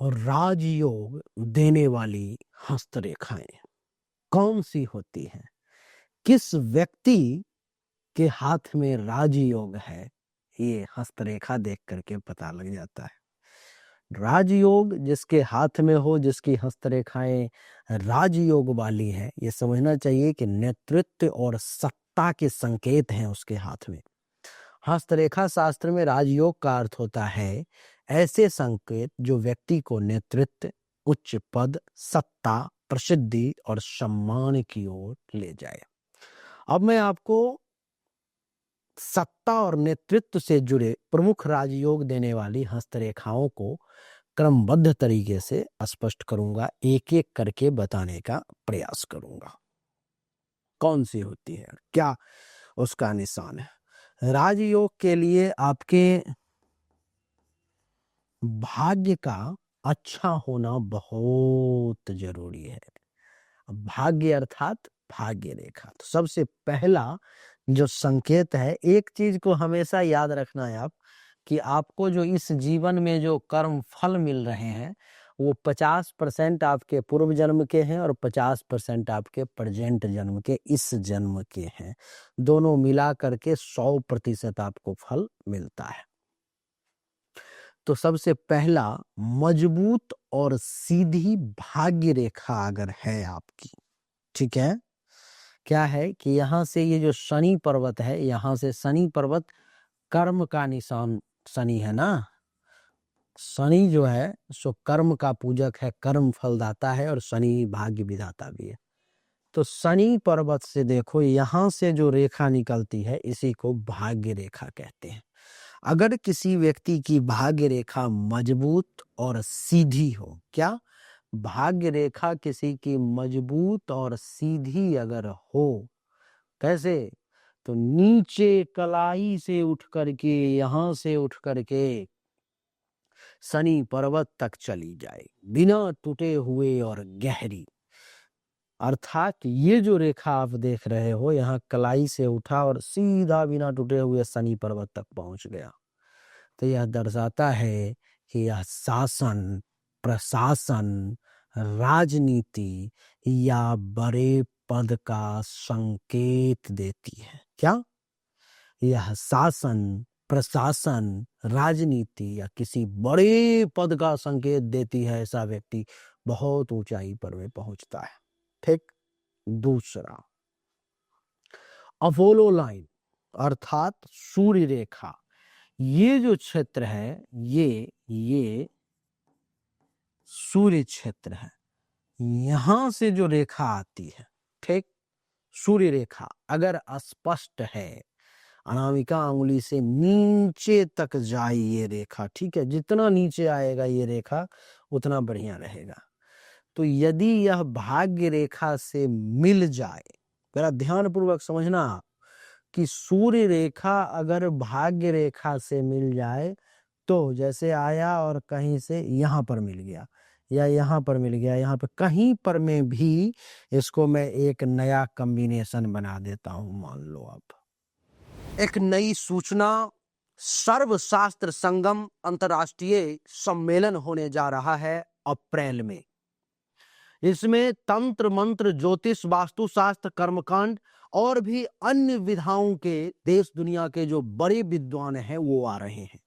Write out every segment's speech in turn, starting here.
और राजयोग देने वाली हस्तरेखाएं कौन सी होती हैं? किस व्यक्ति के हाथ में राजयोग है, ये हस्तरेखा देख करके पता लग जाता है। राजयोग जिसके हाथ में हो, जिसकी हस्तरेखाएं राजयोग वाली है, ये समझना चाहिए कि नेतृत्व और सत्ता के संकेत हैं उसके हाथ में। हस्तरेखा शास्त्र में राजयोग का अर्थ होता है ऐसे संकेत जो व्यक्ति को नेतृत्व, उच्च पद, सत्ता, प्रसिद्धि और सम्मान की ओर ले जाए। अब मैं आपको सत्ता और नेतृत्व से जुड़े प्रमुख राजयोग देने वाली हस्तरेखाओं को क्रमबद्ध तरीके से स्पष्ट करूंगा, एक एक करके बताने का प्रयास करूंगा। कौन सी होती है, क्या उसका निशान है। राजयोग के लिए आपके भाग्य का अच्छा होना बहुत जरूरी है। भाग्य अर्थात भाग्य रेखा। तो सबसे पहला जो संकेत है, एक चीज को हमेशा याद रखना है आप, कि आपको जो इस जीवन में जो कर्म फल मिल रहे हैं वो 50% आपके पूर्व जन्म के हैं और 50% आपके प्रेजेंट जन्म के, इस जन्म के हैं। दोनों मिला करके 100% आपको फल मिलता है। तो सबसे पहला, मजबूत और सीधी भाग्य रेखा अगर है आपकी, ठीक है, क्या है कि यहां से ये जो शनि पर्वत है, यहां से शनि पर्वत कर्म का निशान शनि है ना। शनि जो है सो कर्म का पूजक है, कर्म फलदाता है, और शनि भाग्य विधाता भी है। तो शनि पर्वत से देखो, यहां से जो रेखा निकलती है इसी को भाग्य रेखा कहते हैं। अगर किसी व्यक्ति की भाग्य रेखा मजबूत और सीधी हो, क्या भाग्य रेखा किसी की मजबूत और सीधी अगर हो, कैसे, तो नीचे कलाई से उठ करके, यहां से उठ करके शनि पर्वत तक चली जाए, बिना टूटे हुए और गहरी। अर्थात ये जो रेखा आप देख रहे हो, यहाँ कलाई से उठा और सीधा बिना टूटे हुए शनि पर्वत तक पहुंच गया। तो यह दर्शाता है कि यह शासन, प्रशासन, राजनीति या बड़े पद का संकेत देती है। क्या यह शासन, प्रशासन, राजनीति या किसी बड़े पद का संकेत देती है? ऐसा व्यक्ति बहुत ऊंचाई पर में पहुंचता है। ठीक। दूसरा, अपोलो लाइन अर्थात सूर्य रेखा। ये जो क्षेत्र है, ये सूर्य क्षेत्र है। यहां से जो रेखा आती है, ठीक, सूर्य रेखा अगर स्पष्ट है, अनामिका अंगुली से नीचे तक जाए ये रेखा, ठीक है, जितना नीचे आएगा ये रेखा उतना बढ़िया रहेगा। तो यदि यह भाग्य रेखा से मिल जाए, जरा ध्यान पूर्वक समझना कि सूर्य रेखा अगर भाग्य रेखा से मिल जाए, तो जैसे आया और कहीं से यहाँ पर मिल गया या यहाँ पर मिल गया, यहाँ पर कहीं पर में भी इसको मैं एक नया कॉम्बिनेशन बना देता हूं। मान लो आप एक नई सूचना, सर्वशास्त्र संगम अंतर्राष्ट्रीय सम्मेलन होने जा रहा है अप्रैल में। इसमें तंत्र मंत्र, ज्योतिष, वास्तुशास्त्र, कर्मकांड और भी अन्य विधाओं के देश दुनिया के जो बड़े विद्वान हैं वो आ रहे हैं।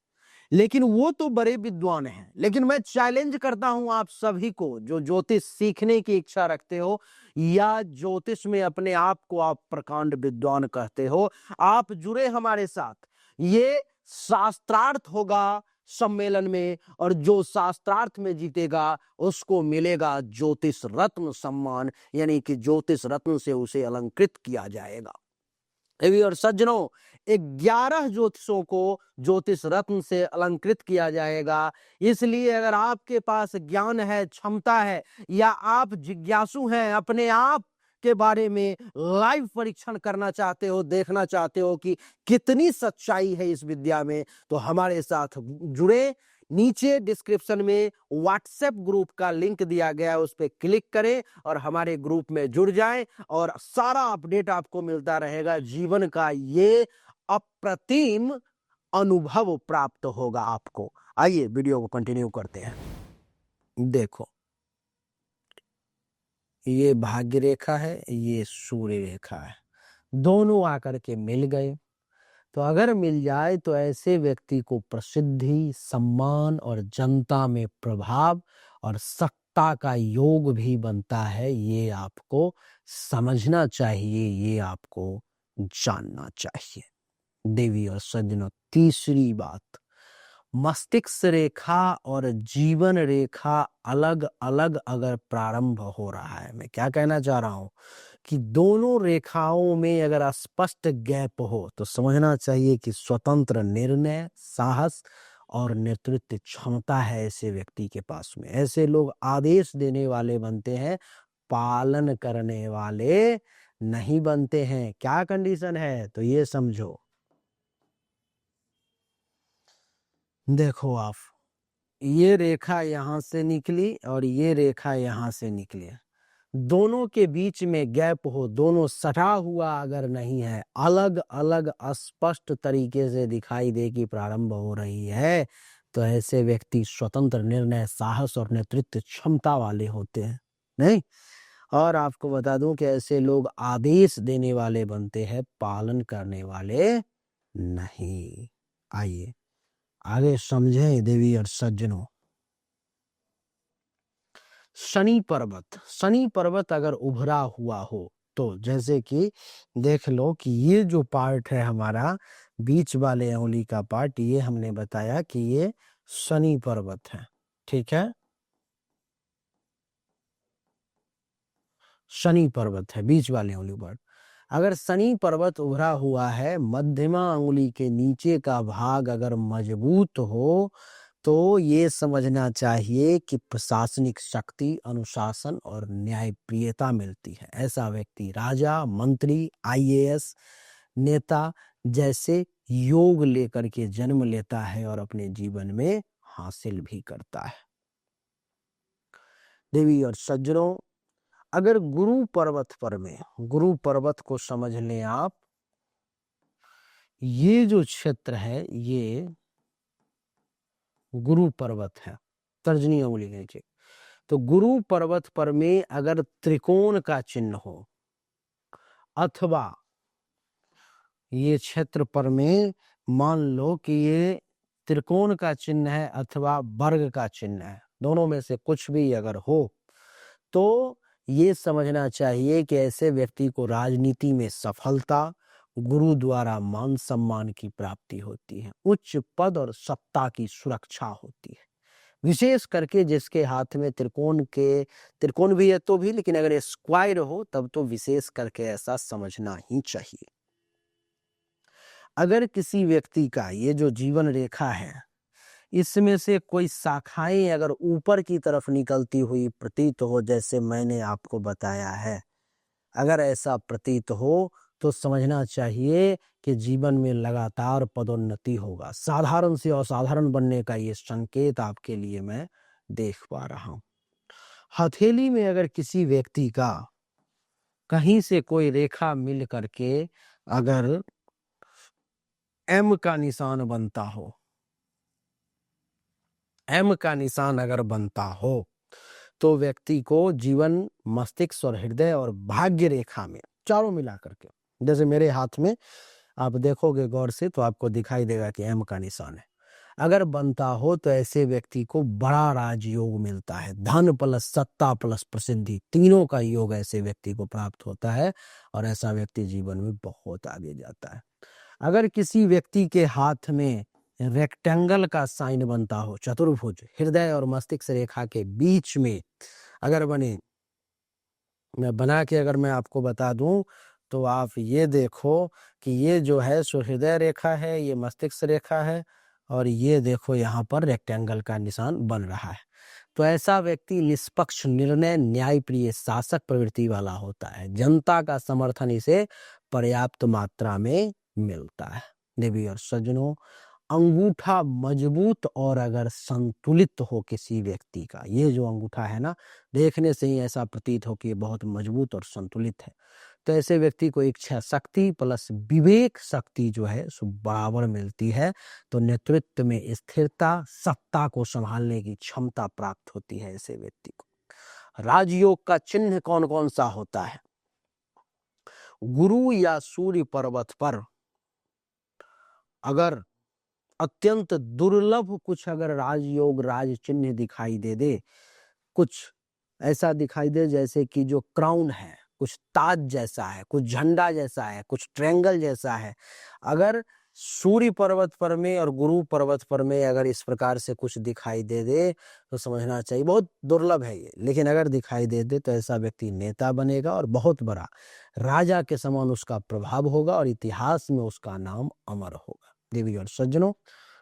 लेकिन वो तो बड़े विद्वान हैं, लेकिन मैं चैलेंज करता हूं आप सभी को, जो ज्योतिष सीखने की इच्छा रखते हो या ज्योतिष में अपने आप को आप प्रकांड विद्वान कहते हो, आप जुड़े हमारे साथ। ये शास्त्रार्थ होगा सम्मेलन में, और जो शास्त्रार्थ में जीतेगा उसको मिलेगा ज्योतिष रत्न सम्मान, यानी कि ज्योतिष रत्न से उसे अलंकृत किया जाएगा। और सज्जनों, 11 ज्योतिषों को ज्योतिष रत्न से अलंकृत किया जाएगा। इसलिए अगर आपके पास ज्ञान है, क्षमता है, या आप जिज्ञासु हैं, अपने आप के बारे में लाइव परीक्षण करना चाहते हो, देखना चाहते हो कि कितनी सच्चाई है इस विद्या में, तो हमारे साथ जुड़े। नीचे डिस्क्रिप्शन में व्हाट्सएप ग्रुप का लिंक दिया गया है, उस पर क्लिक करें और हमारे ग्रुप में जुड़ जाएं, और सारा अपडेट आपको मिलता रहेगा। जीवन का ये अप्रतिम अनुभव प्राप्त होगा आपको। आइए वीडियो को कंटिन्यू करते हैं। देखो, ये भाग्य रेखा है, ये सूर्य रेखा है, दोनों आकर के मिल गए। तो अगर मिल जाए तो ऐसे व्यक्ति को प्रसिद्धि, सम्मान और जनता में प्रभाव और सत्ता का योग भी बनता है। ये आपको समझना चाहिए, ये आपको जानना चाहिए। देवी और सज्जनों, तीसरी बात, मस्तिष्क रेखा और जीवन रेखा अलग अलग अगर प्रारंभ हो रहा है, मैं क्या कहना चाह रहा हूं कि दोनों रेखाओं में अगर स्पष्ट गैप हो तो समझना चाहिए कि स्वतंत्र निर्णय, साहस और नेतृत्व क्षमता है ऐसे व्यक्ति के पास में। ऐसे लोग आदेश देने वाले बनते हैं, पालन करने वाले नहीं बनते हैं। क्या कंडीशन है तो ये समझो। देखो आप, ये रेखा यहां से निकली और ये रेखा यहां से निकली, दोनों के बीच में गैप हो, दोनों सटा हुआ अगर नहीं है, अलग अलग स्पष्ट तरीके से दिखाई दे कि प्रारंभ हो रही है, तो ऐसे व्यक्ति स्वतंत्र निर्णय, साहस और नेतृत्व क्षमता वाले होते हैं। नहीं, और आपको बता दूं कि ऐसे लोग आदेश देने वाले बनते हैं, पालन करने वाले नहीं। आइए आगे समझें देवी और सज्जनों। शनि पर्वत अगर उभरा हुआ हो तो जैसे कि देख लो कि ये जो पार्ट है हमारा बीच वाले उंगली का पार्ट, ये हमने बताया कि ये शनि पर्वत है। ठीक है, शनि पर्वत है बीच वाले उंगली पर। अगर शनि पर्वत उभरा हुआ है, मध्यमा उंगली के नीचे का भाग अगर मजबूत हो तो ये समझना चाहिए कि प्रशासनिक शक्ति, अनुशासन और न्यायप्रियता मिलती है। ऐसा व्यक्ति राजा, मंत्री, आईएएस, नेता जैसे योग लेकर के जन्म लेता है और अपने जीवन में हासिल भी करता है। देवी और सज्जनों, अगर गुरु पर्वत पर में, गुरु पर्वत को समझ लें आप, ये जो क्षेत्र है ये गुरु पर्वत है, तर्जनी उंगली के नीचे। तो गुरु पर्वत पर में अगर त्रिकोण का चिन्ह हो, अथवा ये क्षेत्र पर में मान लो कि ये त्रिकोण का चिन्ह है अथवा वर्ग का चिन्ह है, दोनों में से कुछ भी अगर हो तो ये समझना चाहिए कि ऐसे व्यक्ति को राजनीति में सफलता, गुरु द्वारा मान सम्मान की प्राप्ति होती है, उच्च पद और सत्ता की सुरक्षा होती है। विशेष करके जिसके हाथ में त्रिकोण भी है तो भी, लेकिन अगर स्क्वायर हो तब तो विशेष करके ऐसा समझना ही चाहिए। अगर किसी व्यक्ति का ये जो जीवन रेखा है, इसमें से कोई शाखाएं अगर ऊपर की तरफ निकलती हुई प्रतीत हो, जैसे मैंने आपको बताया है, अगर ऐसा प्रतीत हो तो समझना चाहिए कि जीवन में लगातार पदोन्नति होगा। साधारण से असाधारण बनने का ये संकेत आपके लिए मैं देख पा रहा हूं। हथेली में अगर किसी व्यक्ति का कहीं से कोई रेखा मिल करके अगर एम का निशान बनता हो, एम का निशान अगर बनता हो तो व्यक्ति को जीवन, मस्तिष्क और हृदय और भाग्य रेखा में चारों मिला करके, जैसे मेरे हाथ में आप देखोगे गौर से तो आपको दिखाई देगा कि एम का निशान है, अगर बनता हो तो ऐसे व्यक्ति को बड़ा राजयोग मिलता है। धन प्लस सत्ता प्लस प्रसिद्धि, तीनों का योग ऐसे व्यक्ति को प्राप्त होता है और ऐसा व्यक्ति जीवन में बहुत आगे जाता है। अगर किसी व्यक्ति के हाथ में रेक्टेंगल का साइन बनता हो, चतुर्भुज, हृदय और मस्तिष्क रेखा के बीच में अगर बने, मैं बना के अगर मैं आपको बता दूं तो आप ये देखो कि ये जो है सो हृदय रेखा है, ये मस्तिष्क रेखा है और ये देखो यहाँ पर रेक्टेंगल का निशान बन रहा है। तो ऐसा व्यक्ति निष्पक्ष निर्णय, न्यायप्रिय, शासक प्रवृत्ति वाला होता है। जनता का समर्थन इसे पर्याप्त मात्रा में मिलता है। देवी और सज्जनों, अंगूठा मजबूत और अगर संतुलित हो किसी व्यक्ति का, ये जो अंगूठा है ना, देखने से ही ऐसा प्रतीत हो कि ये बहुत मजबूत और संतुलित है, तो ऐसे व्यक्ति को इच्छा शक्ति प्लस विवेक शक्ति जो है सो बराबर मिलती है। तो नेतृत्व में स्थिरता, सत्ता को संभालने की क्षमता प्राप्त होती है ऐसे व्यक्ति को। राजयोग का चिन्ह कौन कौन सा होता है? गुरु या सूर्य पर्वत पर अगर अत्यंत दुर्लभ कुछ अगर राजयोग राज चिन्ह दिखाई दे, कुछ ऐसा दिखाई दे जैसे कि जो क्राउन है, कुछ ताज जैसा है, कुछ झंडा जैसा है, कुछ ट्रायंगल जैसा है, अगर सूर्य पर्वत पर में और गुरु पर्वत पर में अगर इस प्रकार से कुछ दिखाई दे तो समझना चाहिए बहुत दुर्लभ है ये। लेकिन अगर दिखाई दे तो ऐसा व्यक्ति नेता बनेगा और बहुत बड़ा राजा के समान उसका प्रभाव होगा और इतिहास में उसका नाम अमर होगा। देवी और सज्जनों,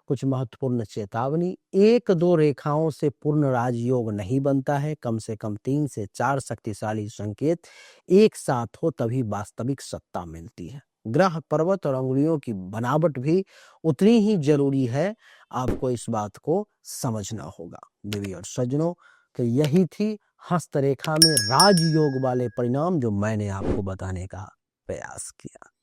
कुछ महत्वपूर्ण चेतावनी। 1-2 रेखाओं से पूर्ण राजयोग नहीं बनता है। कम से कम 3 से 4 शक्तिशाली संकेत एक साथ हो तभी वास्तविक सत्ता मिलती है। ग्रह, पर्वत और अंगुलियों की बनावट भी उतनी ही जरूरी है, आपको इस बात को समझना होगा। देवी और सज्जनों, तो यही थी हस्तरेखा में राजयोग वाले परिणाम जो मैंने आपको बताने का प्रयास किया।